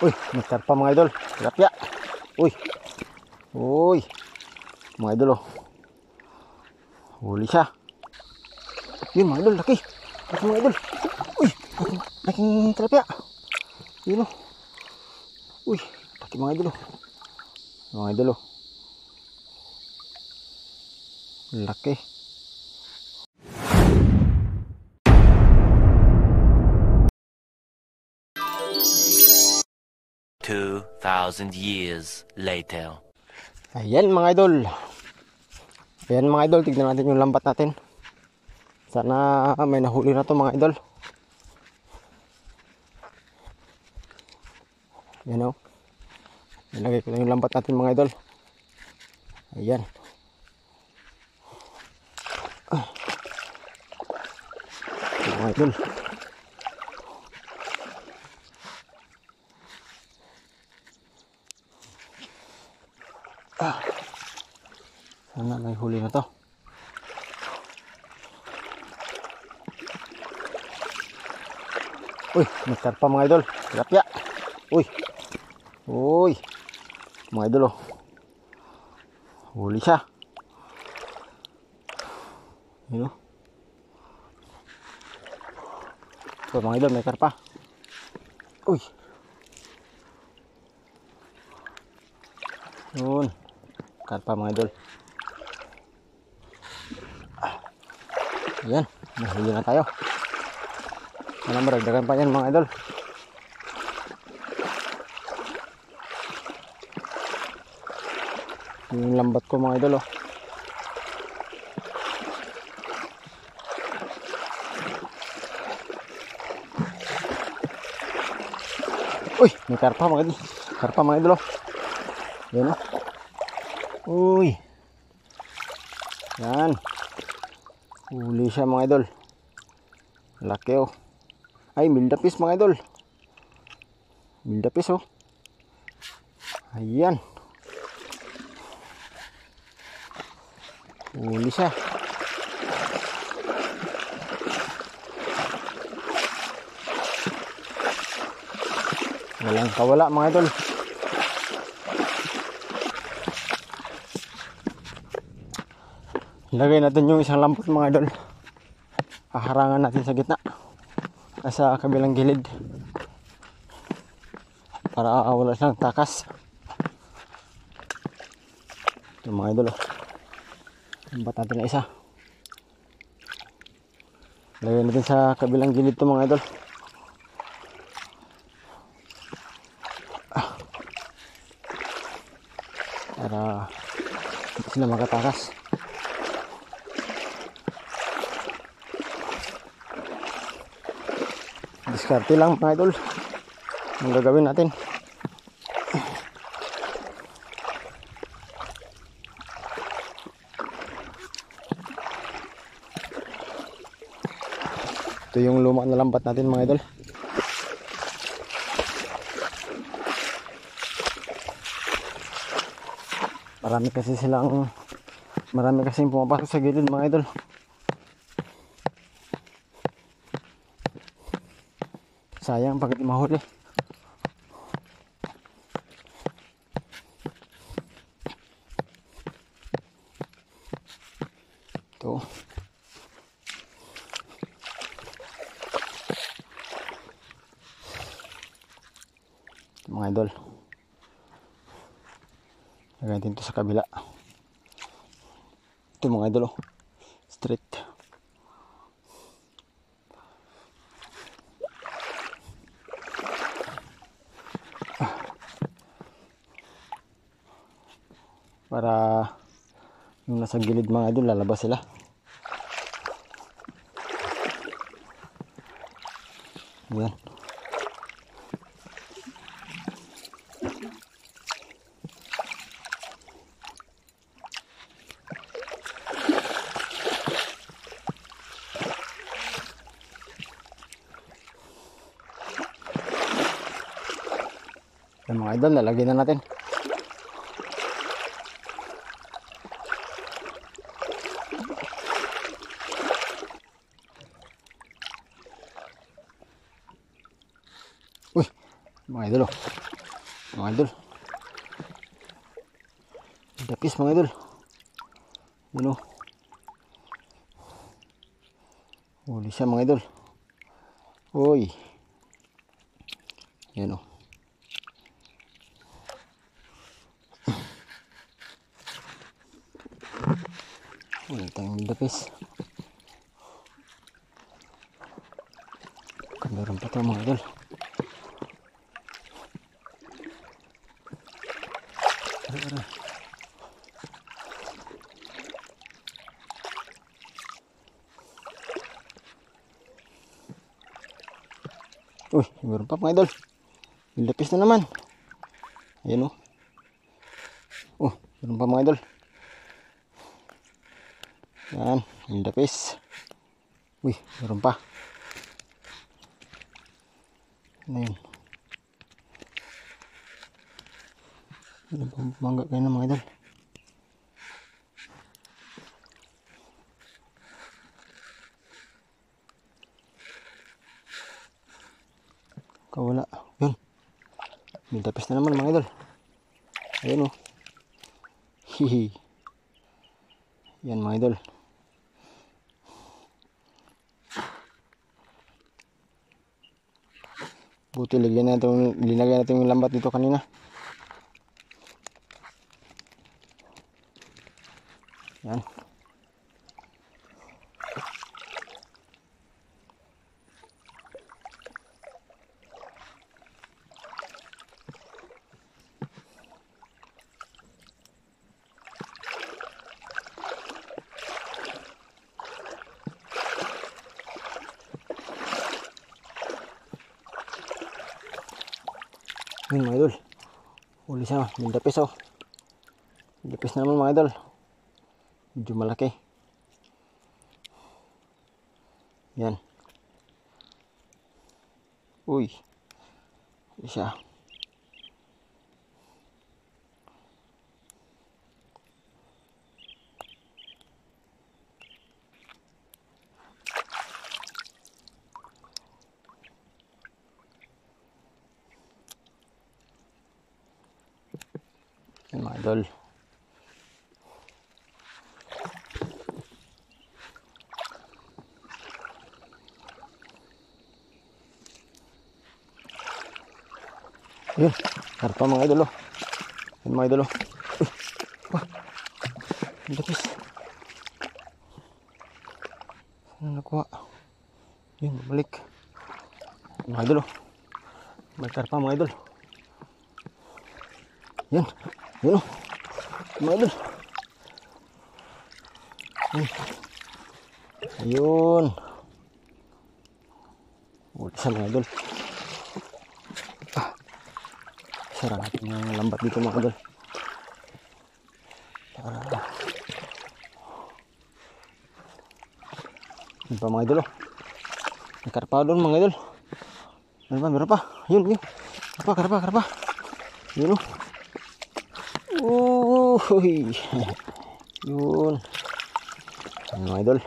Uy, nagtar pa mga idol. Tilapia. Uy. Uy. Mga idol oh. Huli siya. Yun mga idol, laki. Laki mga idol. Uy, laking tilapia. Yun oh. Uy, laki mga idol oh. Mga idol oh. Laki. 2,000 years later. Ayan mga idol. Ayan mga idol, tignan natin yung lambat natin. Sana may nahuli na to mga idol. Ayan o. Nilagay ko na yung lambat natin mga idol. Ayan. Mga idol. Sana may huli na to. Uy, nagtar pa mga idol. Tilapia. Uy. Uy. Mga idol oh. Huli siya. Yun oh. So mga idol, may karpa. Uy. Yun. Karpa mga idol. Ayan, nahuli na tayo. Sana maragdagan pa yan mga idol. Yung lambat ko mga idol oh. Uy, may karpa mga idol. Karpa mga idol oh. Yan oh. Uy. Yan. Huli siya mga idol. Laki oh. Ay, mildapis mga idol. Mildapis oh. Ayan. Huli siya. Walang kawala mga idol. Lagay natin yung isang lampot mga idol. Haharangan natin sa gitna. Sa kabilang gilid. Para wala siyang takas. Yung mga idol oh. Lambat natin na isa. Lagay natin sa kabilang gilid to mga idol. Para hindi sila makatakas. Diskarte lang mga idol. Ang gagawin natin. Ito yung luma na lambat natin mga idol. Marami kasing pumapasok sa gilid mga idol. Sayang pag di mahuli. Ito. Mga idol. Lagyan natin ito sa kabila. Ito mga idol oh. Straight. Para yung nasa gilid mga idol lalabas sila. Yan. Yan mga idol, lalagyan na natin. Uy, mga idol oh. Mga idol. Dapis mga idol. Yun o. Huli siya mga idol. Uy. Yan o. Wala tayong dapis. Meron pa ito mga idol. Uy, meron pa mga idol. Yung lapis na naman. Ayan o. Oh, meron pa mga idol. Yan, yung lapis. Uy, meron pa. Ano yun? Mangga kayo na mga idol. Kawala. Yun. May tapis na naman mga idol. Ayan o. Hihi. Yan mga idol. Buti linagyan natin yung lambat dito kanina. Yan. Yun mga idol. Huli siya. May dapis oh. May dapis na naman mga idol. Medyo malaki. Yan. Uy. Huli siya. Yan mga idol. Yun. Harpa mga idol oh. Yan mga idol oh. Uy. Wah. Ang dapis. Saan nakuha? Yun, balik. Mga idol oh. May karpa mga idol. Yan. Yun o. Mga idol. Ayun. Ulit sa mga idol. Sara natin yung lambat dito mga idol. Yun pa mga idol o. May karpa doon mga idol. Meron pa. Yun. Karpa. Yun o. Uy. Yun. Ano mga idol.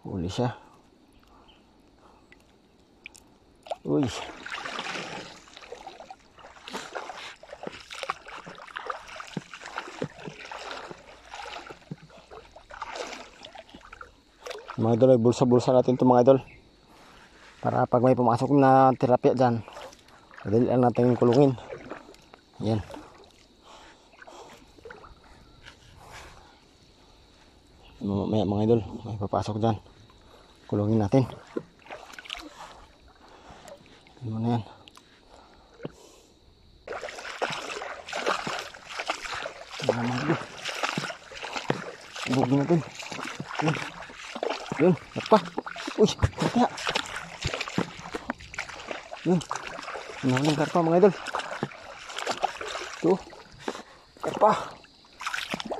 Huli siya. Uy. Mga idol, bulsa-bulsa natin ito mga idol. Para pag may pumasok na tilapia dyan, madalian natin kulungin. Yan. Mamaya mga idol, may papasok dyan. Kulungin natin. Ano na yan? Mga idol. Bugin natin. Yun, apa? Uy, tilapia. Yun. Nahuling karpa mga idol. Ito. Karpa.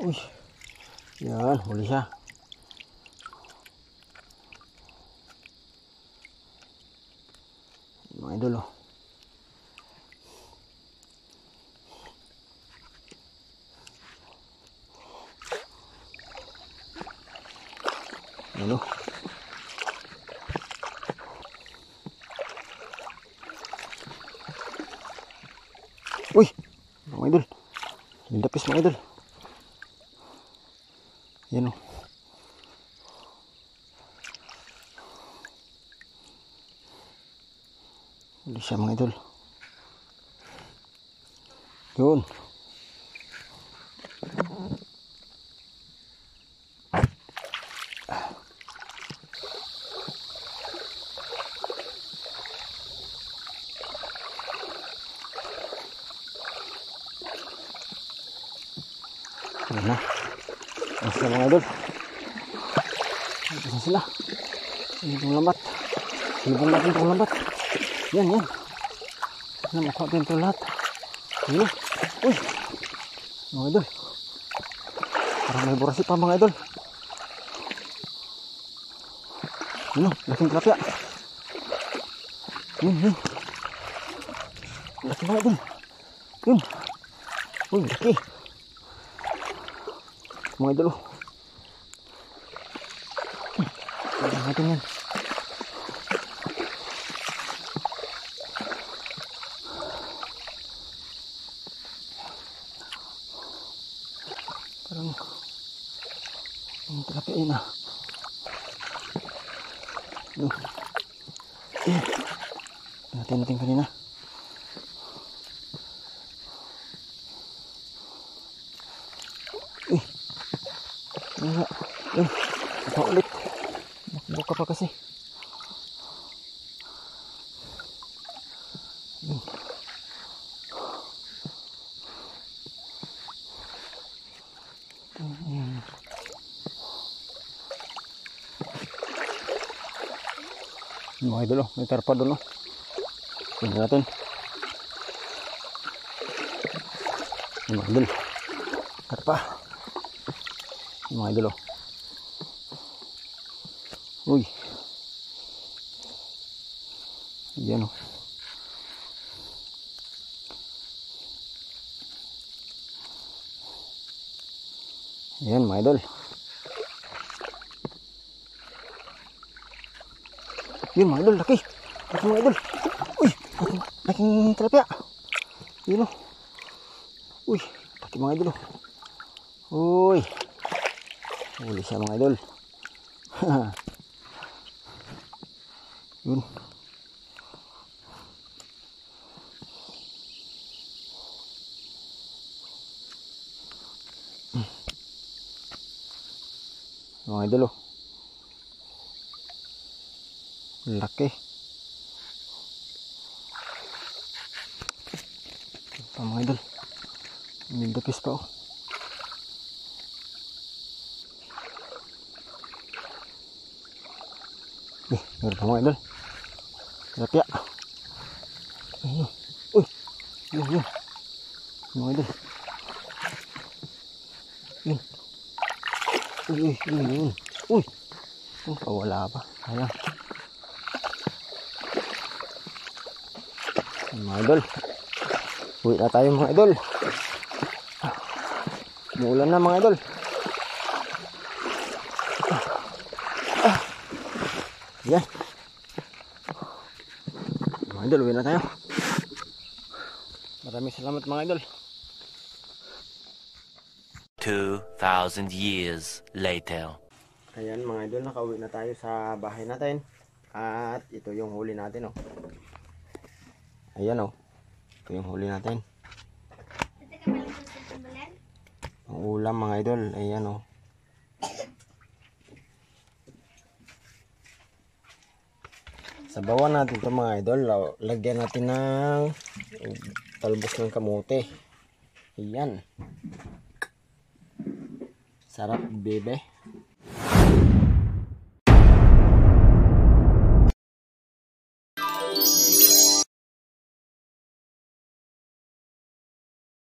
Uy. Yan, huli siya. Mga idol oh. Ano? Uy, mga idol. Lindapis mga idol. Yan o. Huli siya mga idol. Yun. Ayan na. Ayan sila mga idol. Ayan sila. Itong lambat. Sinubong natin itong lambat. Yan, yan. Nakuha natin ito lahat. Ayan na. Uy. Mga idol. Parang may burasi pa mga idol. Ayan o. Laking tilapia. Yun, yun. Laki mga idol. Yun. Uy, laki. Mga idol o. Tignan natin yan. Parang ang tilapia yun ah. Natin natin kanina. Nga, yun, ito ulit. Buka pa kasi. Yun. Ayan. Mga idol oh, may tarpa doon oh. Tignan natin. Mga idol. Tarpa. Mga idol oh. Uy. Yan oh. Yan mga idol. Yun mga idol, laki. Laki mga idol. Uy, laking tilapia. Yun oh. Uy, laki mga idol oh. Uy. Huli siya mga idol. Yun. Mga idol oh. Laki. Ito mga idol. Nindapis pa oh. Meron pa mga idol. Tilapia. Ayun. Uy. Yun, yun. Mga idol. Yun. Uy, uy, yun, yun. Uy. Wala pa. Ayan. Mga idol. Uwi na tayo mga idol. Umuulan na mga idol. Yan. Mga idol, uwi na tayo. Maraming salamat mga idol. 2,000 years later. Ayan mga idol, nakauwi na tayo sa bahay natin. At ito yung huli natin oh. Ayan oh. Ito yung huli natin. Ang ulam mga idol, ayan oh. Sabawan natin ito mga idol. Lagyan natin ng talbos ng kamote. Ayan. Sarap bebe.